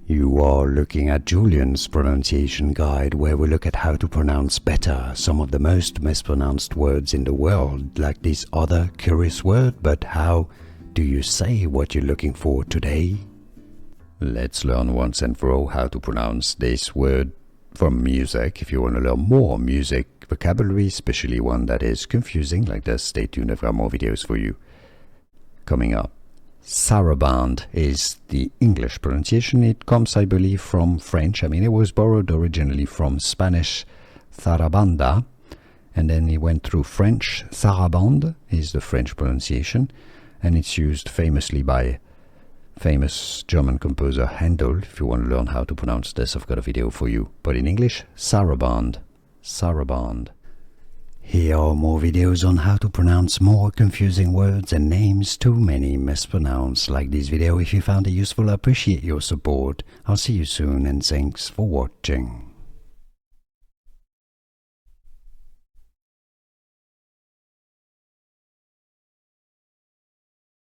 You are looking at Julian's pronunciation guide, where we look at how to pronounce better some of the most mispronounced words in the world, like this other curious word, but how do you say what you're looking for today? Let's learn once and for all how to pronounce this word from music. If you want to learn more music vocabulary, especially one that is confusing like this, stay tuned, I've got more videos for you coming up. Sarabande is the English pronunciation. It comes, I believe, from French. It was borrowed originally from Spanish Sarabanda, and then it went through French. Sarabande is the French pronunciation, and it's used famously by famous German composer Handel. If you want to learn how to pronounce this, I've got a video for you. But in English, Sarabande. Sarabande. Here are more videos on how to pronounce more confusing words and names too many mispronounced. Like this video if you found it useful. I appreciate your support. I'll see you soon and thanks for watching.